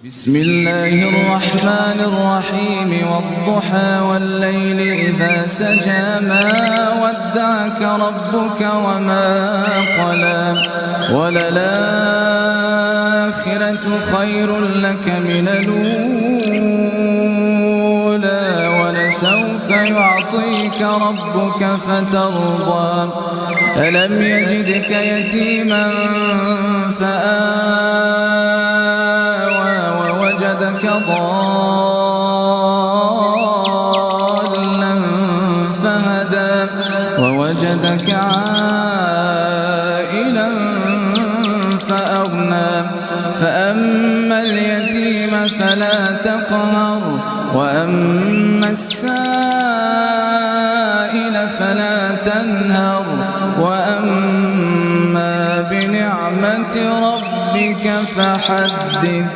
بسم الله الرحمن الرحيم والضحى والليل إذا سجى ما ودعك ربك وما قلى وللآخرة خير لك من الأولى ولسوف يعطيك ربك فترضى ألم يجدك يتيما فآوى ووجدك ضالا فهدى ووجدك عائلا فأغنى فأما اليتيم فلا تقهر وأما السائل فلا تنهر وأما بنعمة ربك فحدث